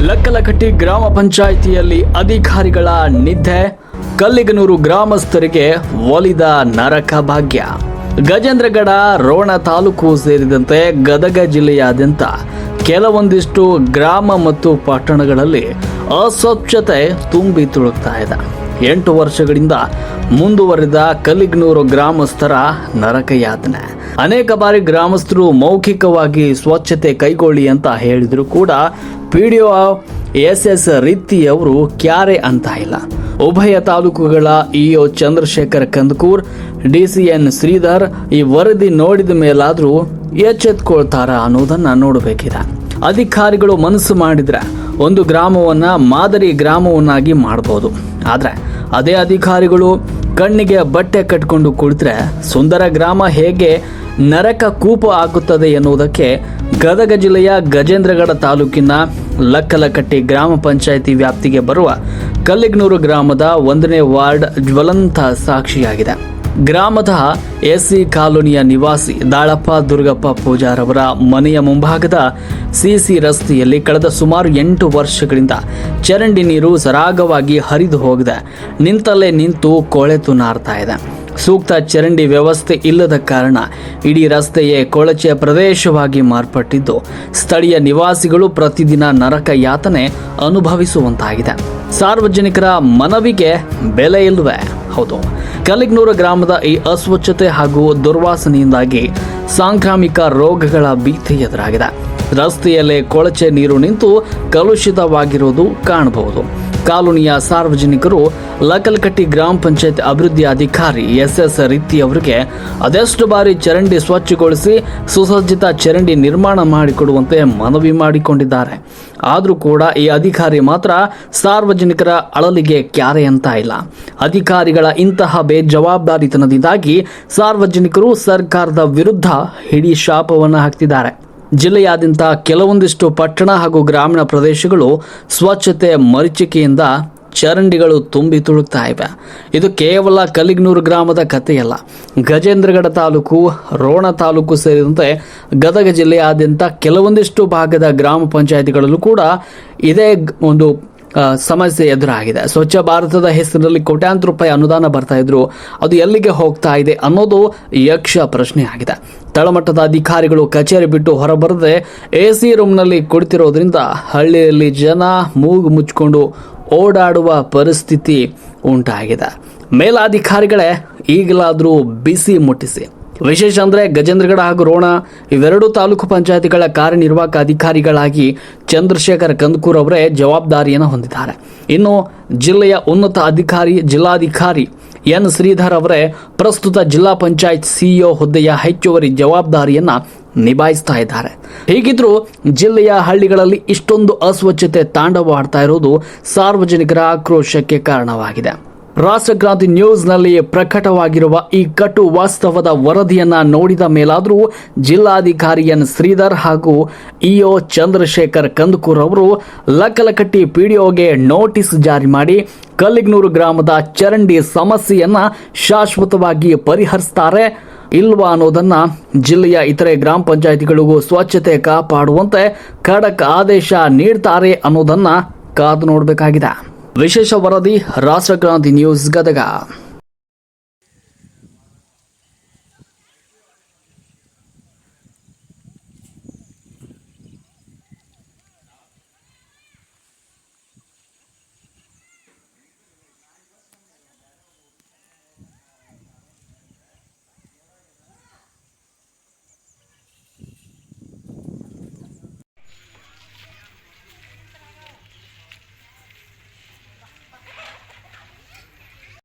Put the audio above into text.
ಲಕ್ಕಲಕಟ್ಟಿ ಗ್ರಾಮ ಪಂಚಾಯಿತಿಯಲ್ಲಿ ಅಧಿಕಾರಿಗಳ ನಿದ್ದೆ, ಕಲ್ಲಿಗನೂರು ಗ್ರಾಮಸ್ಥರಿಗೆ ಒಲಿದ ನರಕ ಭಾಗ್ಯ. ಗಜೇಂದ್ರಗಡ, ರೋಣ ತಾಲೂಕು ಸೇರಿದಂತೆ ಗದಗ ಜಿಲ್ಲೆಯಾದ್ಯಂತ ಕೆಲವೊಂದಿಷ್ಟು ಗ್ರಾಮ ಮತ್ತು ಪಟ್ಟಣಗಳಲ್ಲಿ ಅಸ್ವಚ್ಛತೆ ತುಂಬಿ ತುಳುಕ್ತಾ ಇದೆ. 8 ವರ್ಷಗಳಿಂದ ಮುಂದುವರಿದ ಕಲ್ಲಿಗನೂರು ಗ್ರಾಮಸ್ಥರ ನರಕ ಯಾತನೆ. ಅನೇಕ ಬಾರಿ ಗ್ರಾಮಸ್ಥರು ಮೌಖಿಕವಾಗಿ ಸ್ವಚ್ಛತೆ ಕೈಗೊಳ್ಳಿ ಅಂತ ಹೇಳಿದ್ರು ಕೂಡ ಪಿಡಿಒ ಎಸ್ ರೀತಿ ಅವರು ಕ್ಯಾರೆ ಅಂತ ಇಲ್ಲ. ಉಭಯ ತಾಲೂಕುಗಳ ಇಒ ಚಂದ್ರಶೇಖರ್ ಕಂದಕೂರ್, ಡಿಸಿಎನ್ ಶ್ರೀಧರ್ ಈ ವರದಿ ನೋಡಿದ ಮೇಲಾದ್ರೂ ಎಚ್ಚೆತ್ಕೊಳ್ತಾರ ಅನ್ನೋದನ್ನ ನೋಡಬೇಕಿದೆ. ಅಧಿಕಾರಿಗಳು ಮನಸ್ಸು ಮಾಡಿದ್ರೆ ಒಂದು ಗ್ರಾಮವನ್ನ ಮಾದರಿ ಗ್ರಾಮವನ್ನಾಗಿ ಮಾಡಬಹುದು. ಆದ್ರೆ ಅದೇ ಅಧಿಕಾರಿಗಳು ಕಣ್ಣಿಗೆ ಬಟ್ಟೆ ಕಟ್ಕೊಂಡು ಕುಳಿತರೆ ಸುಂದರ ಗ್ರಾಮ ಹೇಗೆ ನರಕ ಕೂಪ ಆಗುತ್ತದೆ ಎನ್ನುವುದಕ್ಕೆ ಗದಗ ಜಿಲ್ಲೆಯ ಗಜೇಂದ್ರಗಡ ತಾಲೂಕಿನ ಲಕ್ಕಲಕಟ್ಟಿ ಗ್ರಾಮ ಪಂಚಾಯಿತಿ ವ್ಯಾಪ್ತಿಗೆ ಬರುವ ಕಲ್ಲಿಗನೂರು ಗ್ರಾಮದ 1ನೇ ವಾರ್ಡ್ ಜ್ವಲಂತ ಸಾಕ್ಷಿಯಾಗಿದೆ. ಗ್ರಾಮದ ಎಸ್ಸಿ ಕಾಲೋನಿಯ ನಿವಾಸಿ ದಾಳಪ್ಪ ದುರ್ಗಪ್ಪ ಪೂಜಾರವರ ಮನೆಯ ಮುಂಭಾಗದ ಸಿಸಿ ರಸ್ತೆಯಲ್ಲಿ ಕಳೆದ ಸುಮಾರು 8 ವರ್ಷಗಳಿಂದ ಚರಂಡಿ ನೀರು ಸರಾಗವಾಗಿ ಹರಿದು ಹೋಗಿದೆ. ನಿಂತಲ್ಲೇ ನಿಂತು ಕೊಳೆತು ನಾರ್ತಾ ಇದೆ. ಸೂಕ್ತ ಚರಂಡಿ ವ್ಯವಸ್ಥೆ ಇಲ್ಲದ ಕಾರಣ ಇಡೀ ರಸ್ತೆಯೇ ಕೊಳಚೆ ಪ್ರದೇಶವಾಗಿ ಮಾರ್ಪಟ್ಟಿದ್ದು ಸ್ಥಳೀಯ ನಿವಾಸಿಗಳು ಪ್ರತಿದಿನ ನರಕ ಯಾತನೆ ಅನುಭವಿಸುವಂತಾಗಿದೆ. ಸಾರ್ವಜನಿಕರ ಮನವಿಗೆ ಬೆಲೆ ಇಲ್ಲವೇ? ಹೌದು, ಕಲ್ಲಿಗನೂರು ಗ್ರಾಮದ ಈ ಅಸ್ವಚ್ಛತೆ ಹಾಗೂ ದುರ್ವಾಸನೆಯಿಂದಾಗಿ ಸಾಂಕ್ರಾಮಿಕ ರೋಗಗಳ ಭೀತಿ ಎದುರಾಗಿದೆ. ರಸ್ತೆಯಲ್ಲೇ ಕೊಳಚೆ ನೀರು ನಿಂತು ಕಲುಷಿತವಾಗಿರುವುದು ಕಾಣಬಹುದು. ಕಾಲೋನಿಯ ಸಾರ್ವಜನಿಕರು ಲಕ್ಕಲಕಟ್ಟಿ ಗ್ರಾಮ ಪಂಚಾಯತ್ ಅಭಿವೃದ್ಧಿ ಅಧಿಕಾರಿ ಎಸ್ ರೀತಿ ಅವರಿಗೆ ಅದೆಷ್ಟು ಬಾರಿ ಚರಂಡಿ ಸ್ವಚ್ಛಗೊಳಿಸಿ ಸುಸಜ್ಜಿತ ಚರಂಡಿ ನಿರ್ಮಾಣ ಮಾಡಿಕೊಡುವಂತೆ ಮನವಿ ಮಾಡಿಕೊಂಡಿದ್ದಾರೆ. ಆದರೂ ಕೂಡ ಈ ಅಧಿಕಾರಿ ಮಾತ್ರ ಸಾರ್ವಜನಿಕರ ಅಳಲಿಗೆ ಕ್ಯಾರೆ ಅಂತ ಇಲ್ಲ. ಅಧಿಕಾರಿಗಳ ಇಂತಹ ಬೇಜವಾಬ್ದಾರಿತನದಿಂದಾಗಿ ಸಾರ್ವಜನಿಕರು ಸರ್ಕಾರದ ವಿರುದ್ಧ ಹಿಡಿ ಶಾಪವನ್ನು ಹಾಕ್ತಿದ್ದಾರೆ. ಜಿಲ್ಲೆಯಾದ್ಯಂತ ಕೆಲವೊಂದಿಷ್ಟು ಪಟ್ಟಣ ಹಾಗೂ ಗ್ರಾಮೀಣ ಪ್ರದೇಶಗಳು ಸ್ವಚ್ಛತೆ ಮರೀಚಿಕೆಯಿಂದ ಚರಂಡಿಗಳು ತುಂಬಿ ತುಳುಕ್ತಾ ಇವೆ. ಇದು ಕೇವಲ ಕಲ್ಲಿಗನೂರು ಗ್ರಾಮದ ಕಥೆಯಲ್ಲ. ಗಜೇಂದ್ರಗಡ ತಾಲೂಕು, ರೋಣ ತಾಲೂಕು ಸೇರಿದಂತೆ ಗದಗ ಜಿಲ್ಲೆಯಾದ್ಯಂತ ಕೆಲವೊಂದಿಷ್ಟು ಭಾಗದ ಗ್ರಾಮ ಪಂಚಾಯಿತಿಗಳಲ್ಲೂ ಕೂಡ ಇದೇ ಒಂದು ಸಮಸ್ಯೆ ಎದುರಾಗಿದೆ. ಸ್ವಚ್ಛ ಭಾರತದ ಹೆಸರಿನಲ್ಲಿ ಕೋಟ್ಯಾಂತರ ರೂಪಾಯಿ ಅನುದಾನ ಬರ್ತಾ ಇದ್ರು, ಅದು ಎಲ್ಲಿಗೆ ಹೋಗ್ತಾ ಇದೆ ಅನ್ನೋದು ಯಕ್ಷ ಪ್ರಶ್ನೆ ಆಗಿದೆ. ತಳಮಟ್ಟದ ಅಧಿಕಾರಿಗಳು ಕಚೇರಿ ಬಿಟ್ಟು ಹೊರಬರದೆ ಎಸಿ ರೂಮ್ನಲ್ಲಿ ಕುಳಿತಿರೋದ್ರಿಂದ ಹಳ್ಳಿಯಲ್ಲಿ ಜನ ಮೂಗು ಮುಚ್ಚಿಕೊಂಡು ಓಡಾಡುವ ಪರಿಸ್ಥಿತಿ ಉಂಟಾಗಿದೆ. ಮೇಲಾಧಿಕಾರಿಗಳೇ ಈಗಲಾದರೂ ಬಿಸಿ ಮುಟ್ಟಿಸಿ. ವಿಶೇಷ ಅಂದರೆ ಗಜೇಂದ್ರಗಡ ಹಾಗೂ ರೋಣ ಇವೆರಡೂ ತಾಲೂಕು ಪಂಚಾಯತಿಗಳ ಕಾರ್ಯನಿರ್ವಾಹಕ ಅಧಿಕಾರಿಗಳಾಗಿ ಚಂದ್ರಶೇಖರ್ ಕಂದಕೂರ್ ಅವರೇ ಜವಾಬ್ದಾರಿಯನ್ನು ಹೊಂದಿದ್ದಾರೆ. ಇನ್ನು ಜಿಲ್ಲೆಯ ಉನ್ನತ ಅಧಿಕಾರಿ ಜಿಲ್ಲಾಧಿಕಾರಿ ಎನ್ ಶ್ರೀಧರ್ ಅವರೇ ಪ್ರಸ್ತುತ ಜಿಲ್ಲಾ ಪಂಚಾಯತ್ ಸಿಇಒ ಹುದ್ದೆಯ ಹೆಚ್ಚುವರಿ ಜವಾಬ್ದಾರಿಯನ್ನ ನಿಭಾಯಿಸ್ತಾ ಇದ್ದಾರೆ. ಹೀಗಿದ್ರೂ ಜಿಲ್ಲೆಯ ಹಳ್ಳಿಗಳಲ್ಲಿ ಇಷ್ಟೊಂದು ಅಸ್ವಚ್ಛತೆ ತಾಂಡವವಾಡ್ತಾ ಇರೋದು ಸಾರ್ವಜನಿಕರ ಆಕ್ರೋಶಕ್ಕೆ ಕಾರಣವಾಗಿದೆ. ರಾಷ್ಟ್ರಕ್ರಾಂತಿ ನ್ಯೂಸ್ನಲ್ಲಿ ಪ್ರಕಟವಾಗಿರುವ ಈ ಕಟು ವಾಸ್ತವದ ವರದಿಯನ್ನ ನೋಡಿದ ಮೇಲಾದರೂ ಜಿಲ್ಲಾಧಿಕಾರಿ ಎನ್ ಶ್ರೀಧರ್ ಹಾಗೂ ಇಒ ಚಂದ್ರಶೇಖರ್ ಕಂದಕೂರ್ ಅವರು ಲಕ್ಕಲಕಟ್ಟಿ ಪಿಡಿಒಗೆ ನೋಟಿಸ್ ಜಾರಿ ಮಾಡಿ ಕಲ್ಲಿಗನೂರು ಗ್ರಾಮದ ಚರಂಡಿ ಸಮಸ್ಯೆಯನ್ನ ಶಾಶ್ವತವಾಗಿ ಪರಿಹರಿಸ್ತಾರೆ ಇಲ್ವಾ ಅನ್ನೋದನ್ನ ಜಿಲ್ಲೆಯ ಇತರೆ ಗ್ರಾಮ ಪಂಚಾಯಿತಿಗಳಿಗೂ ಸ್ವಚ್ಛತೆ ಕಾಪಾಡುವಂತೆ ಖಡಕ್ ಆದೇಶ ನೀಡ್ತಾರೆ ಅನ್ನೋದನ್ನ ಕಾದು ನೋಡಬೇಕಾಗಿದೆ. ವಿಶೇಷ ವರದಿ ರಾಷ್ಟ್ರಕ್ರಾಂತಿ ನ್ಯೂಸ್ ಗದಗ.